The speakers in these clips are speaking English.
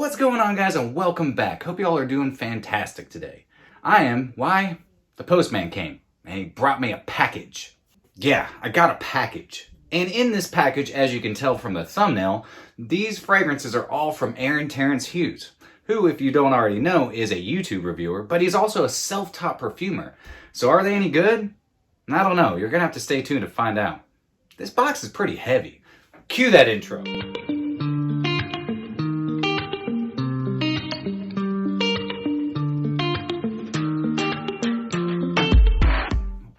What's going on, guys, and welcome back. Hope you all are doing fantastic today. I am. Why? The postman came and he brought me a package. Yeah, I got a package. And in this package, as you can tell from the thumbnail, these fragrances are all from Aaron Terence Hughes, who, if you don't already know, is a YouTube reviewer, but he's also a self-taught perfumer. So are they any good? I don't know. You're gonna have to stay tuned to find out. This box is pretty heavy. Cue that intro.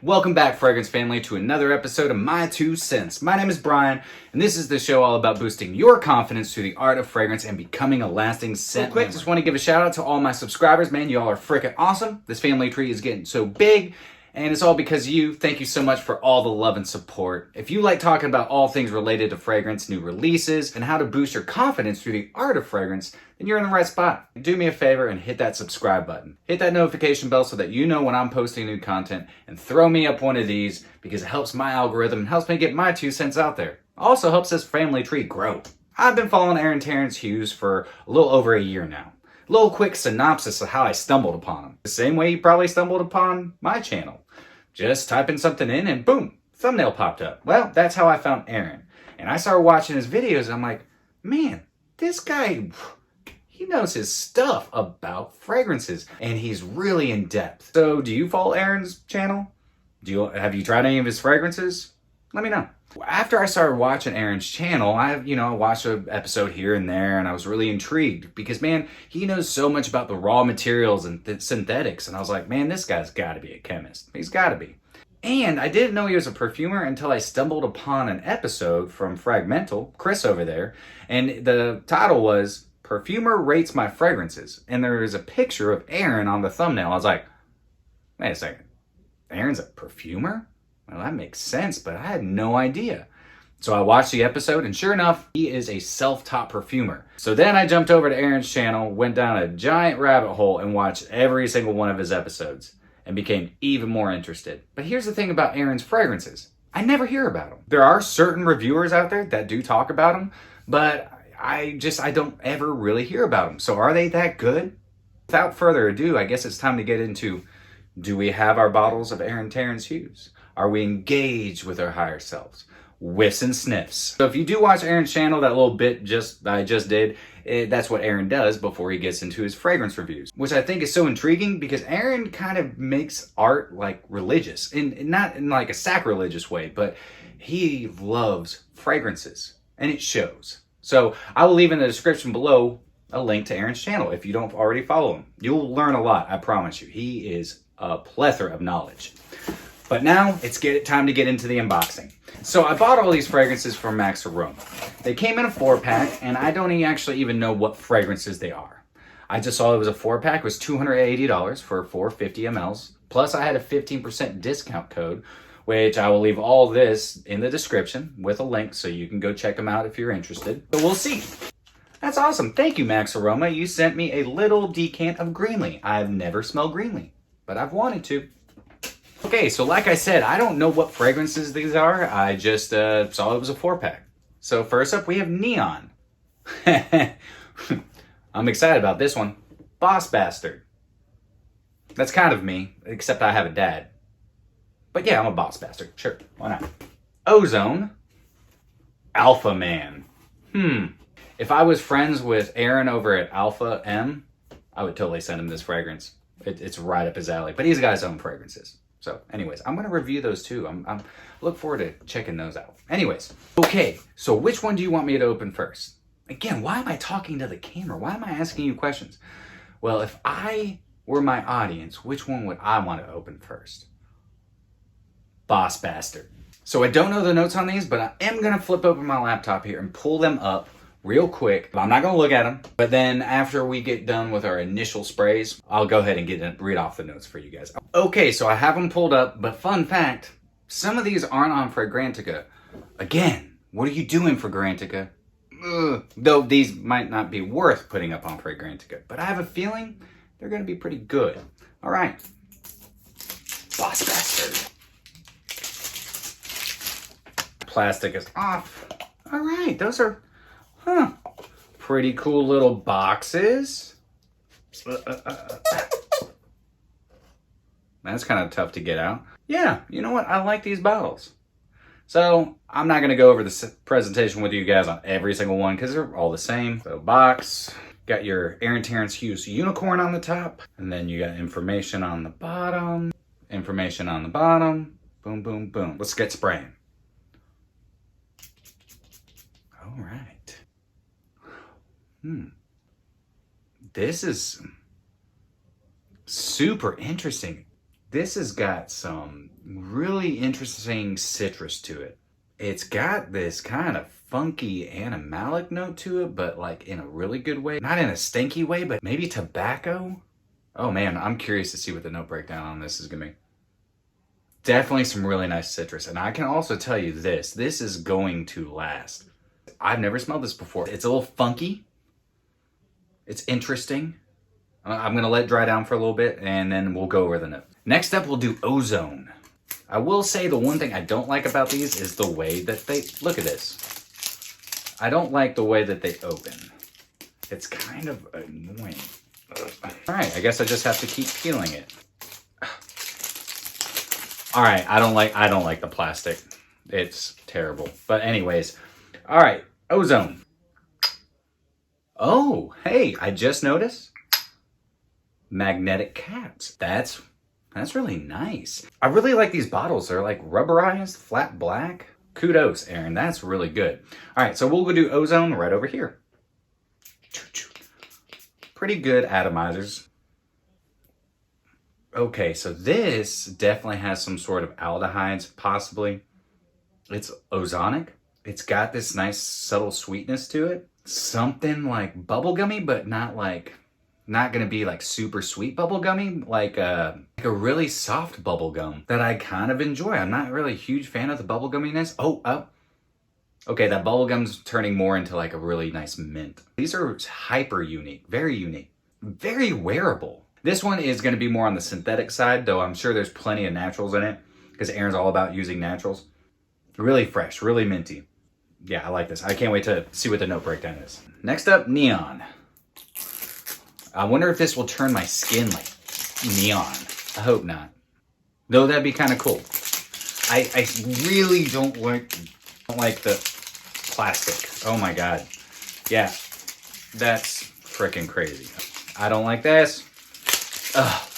Welcome back, Fragrance family, to another episode of My Two Cents. My name is Brian, and this is the show all about boosting your confidence through the art of fragrance and becoming a lasting scent. Real quick, just want to give a shout out to all my subscribers. Man, y'all are freaking awesome. This family tree is getting so big, and it's all because of you. Thank you so much for all the love and support. If you like talking about all things related to fragrance, new releases, and how to boost your confidence through the art of fragrance, then you're in the right spot. Do me a favor and hit that subscribe button. Hit that notification bell so that you know when I'm posting new content, and throw me up one of these because it helps my algorithm and helps me get my 2 cents out there. Also helps this family tree grow. I've been following Aaron Terence Hughes for a little over a year now. A little quick synopsis of how I stumbled upon him. The same way you probably stumbled upon my channel. Just typing something in and boom, thumbnail popped up. Well, that's how I found Aaron. And I started watching his videos and I'm like, man, this guy, he knows his stuff about fragrances and he's really in depth. So do you follow Aaron's channel? Have you tried any of his fragrances? Let me know. After I started watching Aaron's channel, I watched an episode here and there, and I was really intrigued because, man, he knows so much about the raw materials and synthetics, and I was like, man, this guy's got to be a chemist. He's got to be. And I didn't know he was a perfumer until I stumbled upon an episode from Fragmental, Chris over there, and the title was Perfumer Rates My Fragrances, and there was a picture of Aaron on the thumbnail. I was like, wait a second, Aaron's a perfumer? Well, that makes sense, but I had no idea. So I watched the episode, and sure enough, he is a self-taught perfumer. So then I jumped over to Aaron's channel, went down a giant rabbit hole, and watched every single one of his eepisodes, and became even more interested. But here's the thing about Aaron's fragrances. I never hear about them. There are certain reviewers out there that do talk about them, but I don't ever really hear about them. So are they that good? Without further ado, I guess it's time to get into, do we have our bottles of Aaron Terence Hughes? Are we engaged with our higher selves? Whiffs and sniffs. So if you do watch Aaron's channel, that little bit I just did, that's what Aaron does before he gets into his fragrance reviews, which I think is so intriguing because Aaron kind of makes art like religious, and not in like a sacrilegious way, but he loves fragrances, and it shows. So I will leave in the description below a link to Aaron's channel if you don't already follow him. You'll learn a lot, I promise you. He is a plethora of knowledge. But now, it's time to get into the unboxing. So I bought all these fragrances from Maxaroma. They came in a 4-pack, and I don't actually even know what fragrances they are. I just saw it was a 4-pack. It was $280 for 450 mLs. Plus, I had a 15% discount code, which I will leave all this in the description with a link so you can go check them out if you're interested. But we'll see. That's awesome. Thank you, Maxaroma. You sent me a little decant of Greenlee. I've never smelled Greenlee, but I've wanted to. Okay, so like I said, I don't know what fragrances these are. I just saw it was a 4-pack. So first up, we have Neon. I'm excited about this one. Boss Bastard. That's kind of me, except I have a dad. But yeah, I'm a boss bastard. Sure, why not? Ozone. Alpha Man. If I was friends with Aaron over at Alpha M, I would totally send him this fragrance. It's right up his alley. But he's got his own fragrances. So anyways, I'm going to review those too. I'm look forward to checking those out. Anyways, okay, so which one do you want me to open first? Again, why am I talking to the camera? Why am I asking you questions? Well, if I were my audience, which one would I want to open first? Boss Bastard. So I don't know the notes on these, but I am going to flip open my laptop here and pull them up real quick. I'm not going to look at them, but then after we get done with our initial sprays, I'll go ahead and read off the notes for you guys. Okay, so I have them pulled up, but fun fact, some of these aren't on Fragrantica. Again, what are you doing, Fragrantica? Though these might not be worth putting up on Fragrantica, but I have a feeling they're going to be pretty good. All right. Boss Bastard. Plastic is off. All right, those are, Pretty cool little boxes. That's kind of tough to get out. Yeah, you know what? I like these bottles. So I'm not going to go over the presentation with you guys on every single one because they're all the same. So box, got your Aaron Terence Hughes unicorn on the top. And then you got information on the bottom. Information on the bottom. Boom, boom, boom. Let's get spraying. All right. This is super interesting. This has got some really interesting citrus to it. It's got this kind of funky animalic note to it, but like in a really good way. Not in a stinky way, but maybe tobacco. Oh man, I'm curious to see what the note breakdown on this is gonna be. Definitely some really nice citrus. And I can also tell you this is going to last. I've never smelled this before. It's a little funky. It's interesting. I'm gonna let it dry down for a little bit and then we'll go over the note. Next up, we'll do Ozone. I will say the one thing I don't like about these is the way that they, look at this. I don't like the way that they open. It's kind of annoying. All right, I guess I just have to keep peeling it. All right, I don't like the plastic. It's terrible. But anyways, all right, Ozone. Oh, hey, I just noticed. Magnetic caps. That's really nice. I really like these bottles. They're like rubberized, flat black. Kudos, Aaron. That's really good. All right, so we'll go do Ozone right over here. Pretty good atomizers. Okay, so this definitely has some sort of aldehydes, possibly. It's ozonic. It's got this nice subtle sweetness to it. Something like bubblegummy, but not gonna be like super sweet bubblegummy, like a really soft bubblegum that I kind of enjoy. I'm not really a huge fan of the bubblegumminess. Okay, that bubblegum's turning more into like a really nice mint. These are hyper unique, very wearable. This one is gonna be more on the synthetic side, though I'm sure there's plenty of naturals in it because Aaron's all about using naturals. Really fresh, really minty. Yeah, I like this. I can't wait to see what the note breakdown is. Next up, Neon. I wonder if this will turn my skin like neon. I hope not. Though that'd be kind of cool. I really don't like the plastic. Oh my God. Yeah, that's freaking crazy. I don't like this. Ugh.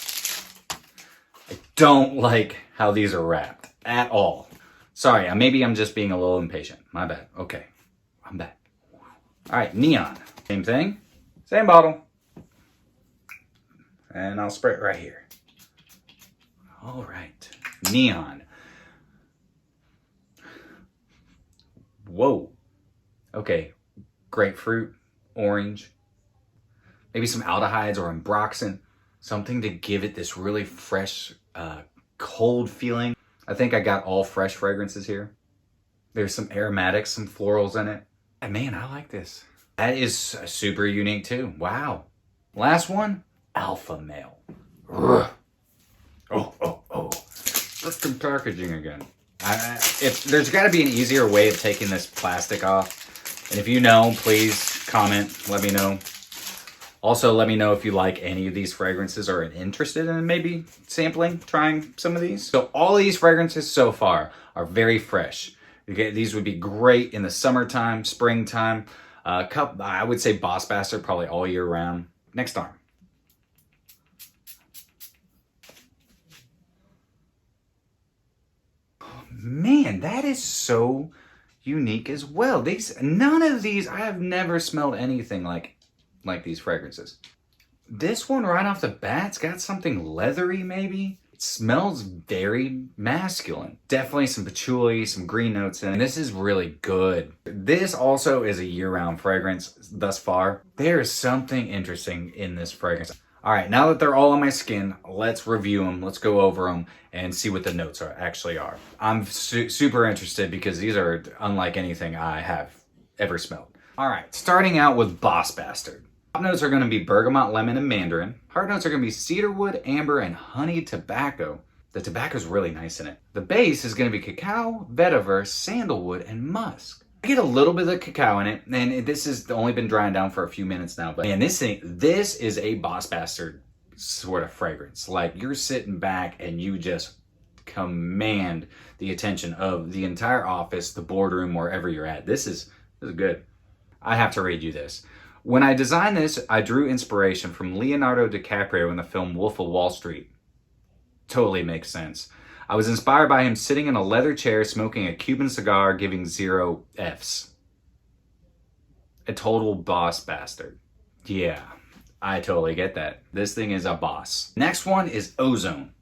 I don't like how these are wrapped at all. Sorry, maybe I'm just being a little impatient. My bad. Okay, I'm back. All right, Neon. Same thing, same bottle. And I'll spray it right here. All right, Neon. Whoa. Okay, grapefruit, orange, maybe some aldehydes or ambroxan, something to give it this really fresh, cold feeling. I think I got all fresh fragrances here. There's some aromatics, some florals in it. And man, I like this. That is super unique too. Wow. Last one, Alpha Male. Ugh. Oh. Freaking packaging again. If there's got to be an easier way of taking this plastic off. And if you know, please comment, let me know. Also, let me know if you like any of these fragrances or are interested in maybe sampling, trying some of these. So all of these fragrances so far are very fresh. Okay, these would be great in the summertime, springtime. I would say Boss Bastard probably all year round. Next arm. Man, that is so unique as well. None of these, I have never smelled anything like these fragrances. This one right off the bat's got something leathery maybe. It smells very masculine. Definitely some patchouli, some green notes in it. This is really good. This also is a year-round fragrance thus far. There's something interesting in this fragrance. All right, now that they're all on my skin, let's review them. Let's go over them and see what the notes actually are. I'm super interested because these are unlike anything I have ever smelled. All right, starting out with Boss Bastard. Top notes are going to be bergamot, lemon, and mandarin. Heart notes are going to be cedarwood, amber, and honey tobacco. The tobacco is really nice in it. The base is going to be cacao, vetiver, sandalwood, and musk. I get a little bit of cacao in it, and this has only been drying down for a few minutes now, but man, this is a boss bastard sort of fragrance. Like, you're sitting back and you just command the attention of the entire office, the boardroom, wherever you're at. This is good. I have to read you this. When I designed this, I drew inspiration from Leonardo DiCaprio in the film Wolf of Wall Street. Totally makes sense. I was inspired by him sitting in a leather chair smoking a Cuban cigar giving 0 Fs. A total boss bastard. Yeah, I totally get that. This thing is a boss. Next one is Ozone.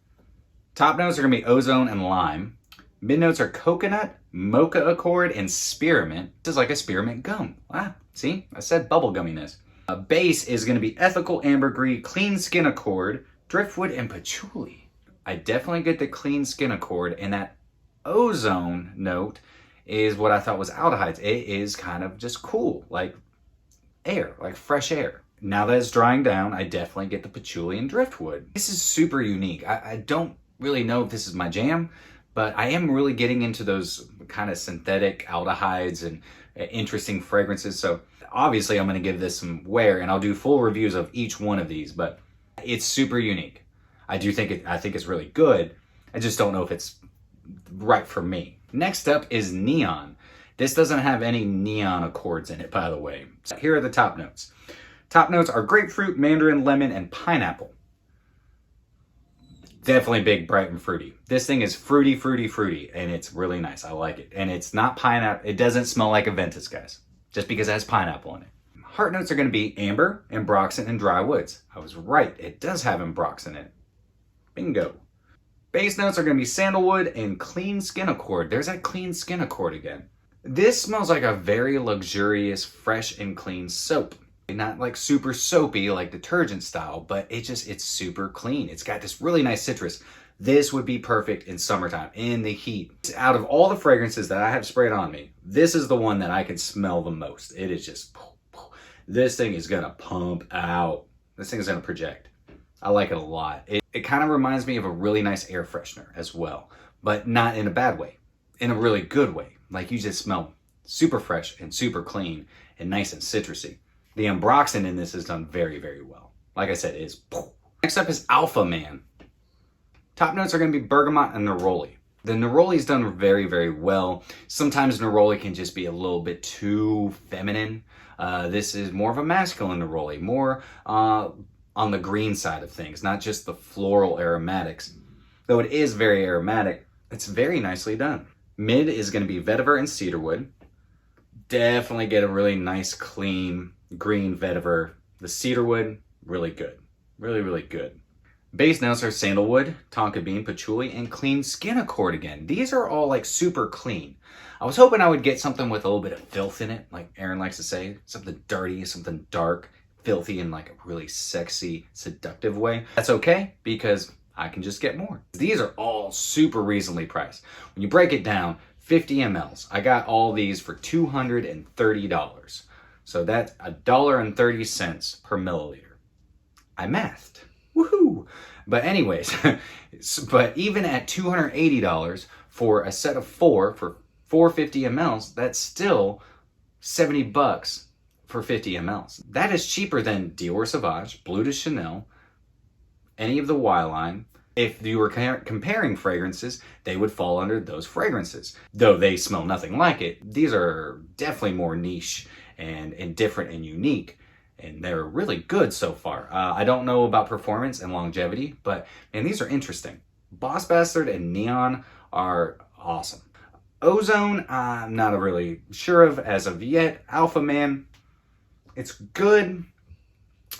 Top notes are going to be ozone and lime. Mid notes are coconut, mocha accord, and spearmint. This is like a spearmint gum. Ah, see? I said bubble gumminess. Base is going to be ethical ambergris, clean skin accord, driftwood, and patchouli. I definitely get the clean skin accord, and that ozone note is what I thought was aldehydes. It is kind of just cool, like air, like fresh air. Now that it's drying down, I definitely get the patchouli and driftwood. This is super unique. I don't really know if this is my jam, but I am really getting into those kind of synthetic aldehydes and interesting fragrances. So obviously I'm going to give this some wear, and I'll do full reviews of each one of these, but it's super unique. I think it's really good. I just don't know if it's right for me. Next up is neon. This doesn't have any neon accords in it, by the way. So here are the top notes. Top notes are grapefruit, mandarin, lemon, and pineapple. Definitely big, bright, and fruity. This thing is fruity, fruity, fruity, and it's really nice. I like it. And it's not pineapple. It doesn't smell like Invictus, guys, just because it has pineapple in it. Heart notes are going to be amber, ambroxan, and dry woods. I was right. It does have ambroxan in it. Bingo. Base notes are going to be sandalwood and clean skin accord. There's that clean skin accord again. This smells like a very luxurious, fresh and clean soap. Not like super soapy like detergent style, but it's super clean. It's got this really nice citrus. This would be perfect in summertime, in the heat. Out of all the fragrances that I have sprayed on me, this is the one that I can smell the most. It is just, this thing is going to pump out. This thing is going to project. I like it a lot. It kind of reminds me of a really nice air freshener as well, but not in a bad way, in a really good way. Like, you just smell super fresh and super clean and nice and citrusy. The ambroxan in this is done very, very well. Like I said, it is. Next up is Alpha Man. Top notes are going to be bergamot and neroli. The neroli is done very, very well. Sometimes neroli can just be a little bit too feminine. This is more of a masculine neroli, more on the green side of things, not just the floral aromatics. Though it is very aromatic, it's very nicely done. Mid is going to be vetiver and cedarwood. Definitely get a really nice, clean, green vetiver. The cedarwood, really good. Really, really good. Base notes are sandalwood, tonka bean, patchouli, and clean skin accord again. These are all like super clean. I was hoping I would get something with a little bit of filth in it, like Aaron likes to say. Something dirty, something dark, filthy in like a really sexy, seductive way. That's okay, because I can just get more. These are all super reasonably priced. When you break it down, 50 mLs. I got all these for $230. So that's $1.30 per milliliter. I mathed. Woohoo! But anyways, but even at $280 for a set of 4 for 450 mLs, that's still $70 for 50 mLs. That is cheaper than Dior Sauvage, Bleu de Chanel, any of the Y line. If you were comparing fragrances, they would fall under those fragrances. Though they smell nothing like it, these are definitely more niche and different and unique. And they're really good so far. I don't know about performance and longevity, but man, these are interesting. Boss Bastard and Neon are awesome. Ozone, I'm not really sure of as of yet. Alpha Man, it's good,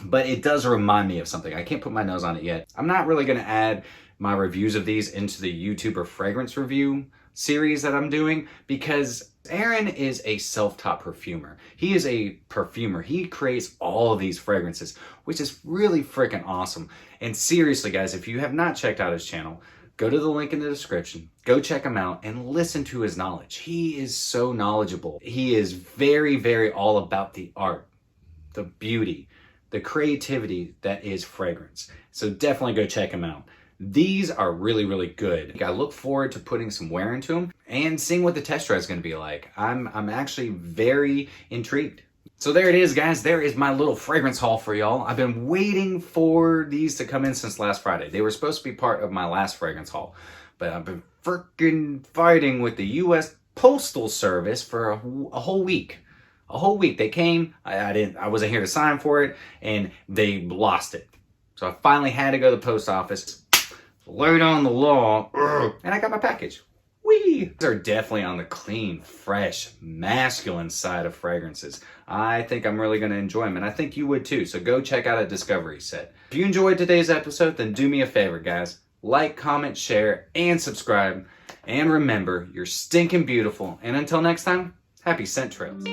but it does remind me of something. I can't put my nose on it yet. I'm not really going to add my reviews of these into the YouTuber fragrance review series that I'm doing, because Aaron is a self-taught perfumer. He is a perfumer. He creates all of these fragrances, which is really freaking awesome. And seriously, guys, if you have not checked out his channel, go to the link in the description, go check him out and listen to his knowledge. He is so knowledgeable. He is very, very all about the art, the beauty, the creativity that is fragrance. So definitely go check him out. These are really, really good. I look forward to putting some wear into them and seeing what the test drive is going to be like. I'm actually very intrigued. So there it is, guys. There is my little fragrance haul for y'all. I've been waiting for these to come in since last Friday. They were supposed to be part of my last fragrance haul, but I've been freaking fighting with the U.S. Postal Service for a whole week. A whole week. They came. I wasn't here to sign for it, and they lost it. So I finally had to go to the post office, lay down the law, and I got my package. Whee! These are definitely on the clean, fresh, masculine side of fragrances. I think I'm really going to enjoy them, and I think you would too. So go check out a discovery set. If you enjoyed today's episode, then do me a favor, guys. Like, comment, share, and subscribe. And remember, you're stinking beautiful. And until next time, happy scent trails.